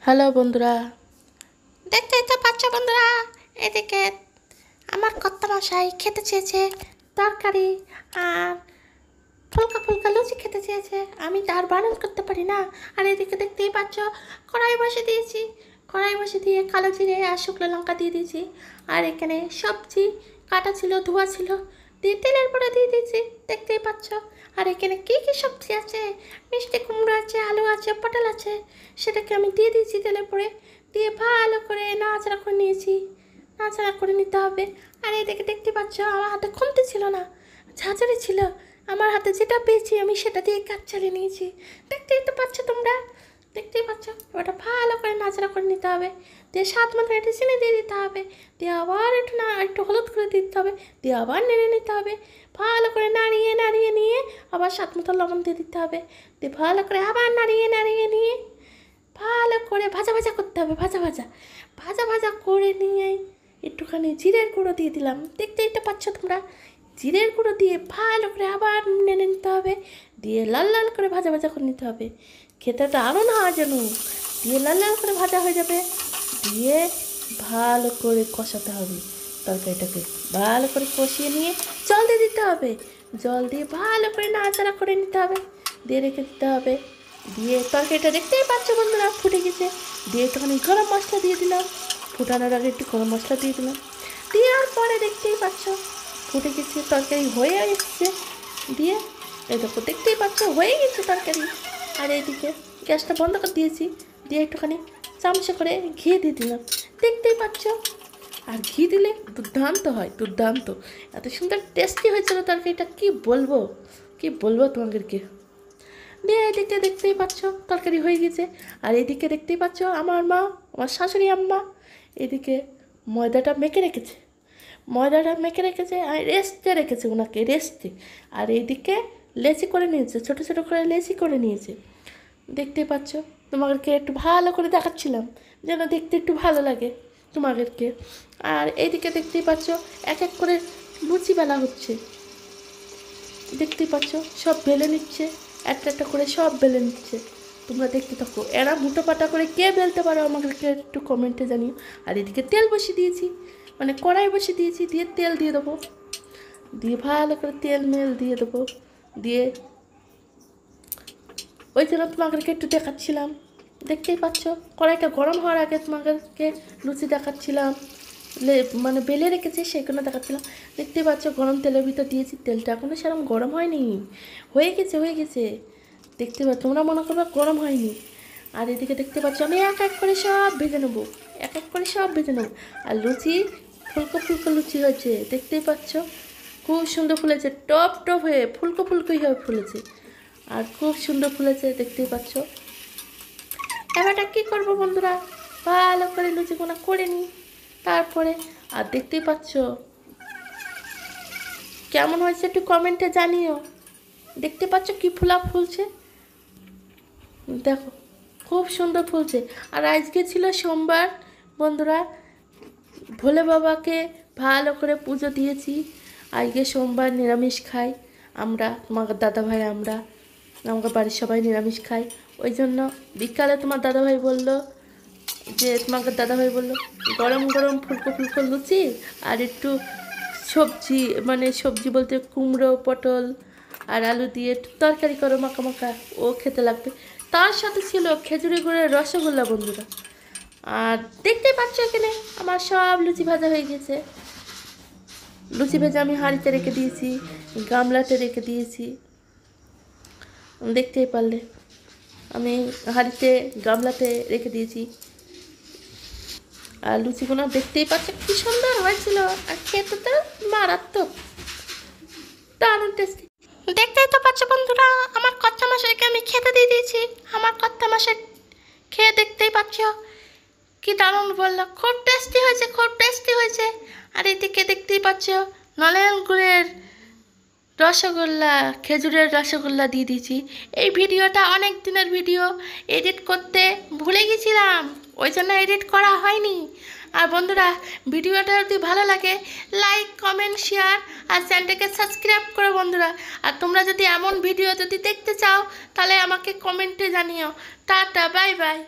Hello বন্ধুরা, দেখতেই তো পাচ্ছ বন্ধুরা, এদিকে আমার কর্তামশাই খেতে চেয়েছে তরকারি আর ফুলকা ফুলকা লুচি খেতে চেয়েছে। আমি তার বারণ করতে পারি না। আর এদিকে দেখতেই পাচ্ছ কড়াই বসে দিয়েছি, কড়াই বসে দিয়ে কালো জিরে আর শুকনো লঙ্কা দিয়ে দিয়েছি। আর এখানে সবজি কাটা ছিল, ধোয়া ছিল, দিয়ে তেলের পরে দিয়ে দিয়েছি, দেখতেই পাচ্ছ। আর এখানে কী কী সবজি আছে, মিষ্টি কুমড়ো আছে, আলু আছে, পটল আছে, সেটাকে আমি দিয়ে দিয়েছি তেলের পরে, দিয়ে ভালো করে নাড়াচাড়া করে নিয়েছি। নাড়াচাড়া করে নিতে হবে। আর এদিকে দেখতে পাচ্ছ আমার হাতে খুন্তি ছিল না, ঝাঁঝরি ছিল। আমার হাতে যেটা পেয়েছি আমি সেটা দিয়ে কাজ চালিয়ে নিয়েছি। দেখতেই তো পাচ্ছ তোমরা, দেখতেই পাচ্ছ। ওটা ভালো করে নাড়াচাড়া করে নিতে হবে, দিয়ে স্বাদ মতো একটু চিনি দিয়ে দিতে হবে, দিয়ে আবার একটু হলুদ করে দিতে হবে, দিয়ে আবার নেড়ে নিতে হবে। ভালো করে নাড়িয়ে নাড়িয়ে নিয়ে আবার স্বাদ মতো লবণ দিয়ে দিতে হবে, দিয়ে ভালো করে আবার নাড়িয়ে নাড়িয়ে নিয়ে ভালো করে ভাজা ভাজা করতে হবে। ভাজা ভাজা ভাজা ভাজা করে নিয়ে একটুখানি জিরের গুঁড়ো দিয়ে দিলাম, দেখতেই তো পাচ্ছ তোমরা। জিরের গুঁড়ো দিয়ে ভালো করে আবার নেড়ে নিতে হবে, দিয়ে লাল লাল করে ভাজা ভাজা করে নিতে হবে। খেতে তো আরও না যেন, দিয়ে লাল লাল করে ভাজা হয়ে যাবে, দিয়ে ভালো করে কষাতে হবে। তরকারিটাকে ভালো করে কষিয়ে নিয়ে জল দিয়ে দিতে হবে, জল দিয়ে ভালো করে নাড়াচাড়া করে নিতে হবে, দিয়ে রেখে দিতে হবে। দিয়ে তরকারিটা দেখতেই পাচ্ছ বন্ধুরা ফুটে গেছে, দিয়ে একটুখানি গরম মশলা দিয়ে দিলাম, ফুটানোর আগে একটু গরম মশলা দিয়ে দিলাম। দেওয়ার পরে দেখতেই পাচ্ছ ফুটে গেছে, তরকারি হয়ে এসছে। দিয়ে এই দেখো দেখতেই পাচ্ছ হয়ে গেছে তরকারি। আর এইদিকে গ্যাসটা বন্ধ করে দিয়েছি, দিয়ে একটুখানি চামচে করে ঘি দিয়ে দিলাম, দেখতেই পাচ্ছ। আর ঘি দিলে দুর্দান্ত হয়, দুর্দান্ত। এত সুন্দর টেস্টি হয়েছিল তরকারিটা, কি বলবো কি বলবো তোমাদেরকে। দিয়ে এদিকে দেখতেই পাচ্ছ তরকারি হয়ে গেছে। আর এদিকে দেখতেই পাচ্ছ আমার মা, আমার শাশুড়ি আম্মা এদিকে ময়দাটা মেখে রেখেছে, ময়দাটা মেখে রেখেছে আর রেস্টে রেখেছে, ওনাকে রেস্টে। আর এইদিকে লেচি করে নিয়েছে, ছোটো ছোটো করে লেচি করে নিয়েছে, দেখতেই পাচ্ছ। তোমাদেরকে একটু ভালো করে দেখাচ্ছিলাম যেন দেখতে একটু ভালো লাগে তোমাদেরকে। আর এইদিকে দেখতেই পাচ্ছ এক এক করে লুচি বেলা হচ্ছে, দেখতেই পাচ্ছ সব বেলে নিচ্ছে, একটা একটা করে সব বেলে নিচ্ছে। তোমরা দেখতে থাকো, এরা মুটো পাটা করে কে বেলতে পারো আমাদেরকে একটু কমেন্টে জানিও। আর এদিকে তেল বসিয়ে দিয়েছি, মানে কড়াই বসিয়ে দিয়েছি, দিয়ে তেল দিয়ে দেবো, দিয়ে ভালো করে তেল মেল দিয়ে দেবো। দিয়ে ওই জন্য তোমাদেরকে একটু দেখাচ্ছিলাম, দেখতেই পাচ্ছ। কড়াইটা গরম হওয়ার আগে তোমাদেরকে লুচি দেখাচ্ছিলাম, মানে বেলে রেখেছি সেগুলো দেখাচ্ছিলাম। দেখতেই পাচ্ছ গরম তেলের ভিতর দিয়েছি, তেলটা এখনও সেরকম গরম হয়নি, হয়ে গেছে হয়ে গেছে। দেখতে পাচ্ছ, তোমরা মনে করবে গরম হয়নি। আর এদিকে দেখতে পাচ্ছ আমি এক এক করে সব ভেজে নেবো, এক এক করে সব ভেজে নেবো। আর লুচি ফুলকো ফুলকো লুচি হয়েছে, দেখতেই পাচ্ছ খুব সুন্দর ফুলেছে, টপ টপ হয়ে ফুলকো ফুলকোই হয়ে ফুলেছে, আর খুব সুন্দর ফুলেছে, দেখতেই পাচ্ছ। এবারটা কী করবো বন্ধুরা, ভালো করে লুচিগুলো করে নিই তারপরে। আর দেখতেই পাচ্ছ কেমন হয়েছে একটু কমেন্টে জানিও। দেখতে পাচ্ছ কি ফুলা ফুলছে, দেখো খুব সুন্দর ফুলছে। আর আজকে ছিল সোমবার বন্ধুরা, ভোলে বাবাকে ভালো করে পুজো দিয়েছি। আজকে সোমবার নিরামিষ খাই আমরা, তোমার দাদাভাই আমরা, আমাকে বাড়ির সবাই নিরামিষ খাই। ওই জন্য বিকালে তোমার দাদাভাই বললো যে, তোমাকে দাদাভাই বললো গরম গরম ফুলকো ফুলকো লুচি আর একটু সবজি, মানে সবজি বলতে কুমড়ো পটল আর আলু দিয়ে একটু তরকারি করো মাখা মাখা, ও খেতে লাগবে। তার সাথে ছিল খেজুরি গুড়ের রসগোল্লা বন্ধুরা। আর দেখতেই পাচ্ছ এখানে আমার সব লুচি ভাজা হয়ে গেছে। লুচি ভেজে আমি হাঁড়িতে রেখে দিয়েছি, গামলাতে রেখে দিয়েছি, দেখতেই পারলে আমি হাঁড়িতে গামলাতে রেখে দিয়েছি। আর লুচিগুলো দেখতেই পাচ্ছ কি সুন্দর হয়েছিল, আর খেতে তো মারাত্মক, দারুণ টেস্টি। দেখতেই তো পাচ্ছ বন্ধুরা আমার কর্তা মশাইকে আমি খেতে দিয়ে দিয়েছি। আমার কর্তা মশাই খেয়ে দেখতেই পাচ্ছ কি দারুণ বললো, খুব টেস্টি হয়েছে, খুব টেস্টি হয়েছে। আর এদিকে দেখতেই পাচ্ছ নলেন গুড়ের রসগোল্লা, খেজুরের রসগোল্লা দিয়ে দিয়েছি। এই ভিডিওটা অনেক দিনের ভিডিও, এডিট করতে ভুলে গেছিলাম, ওই জন্য এডিট করা হয়নি। আর বন্ধুরা ভিডিওটা যদি ভালো লাগে লাইক কমেন্ট শেয়ার আর চ্যানেলটাকে সাবস্ক্রাইব করো বন্ধুরা। আর তোমরা যদি এমন ভিডিও যদি দেখতে চাও তাহলে আমাকে কমেন্টে জানিও। Tata bye bye.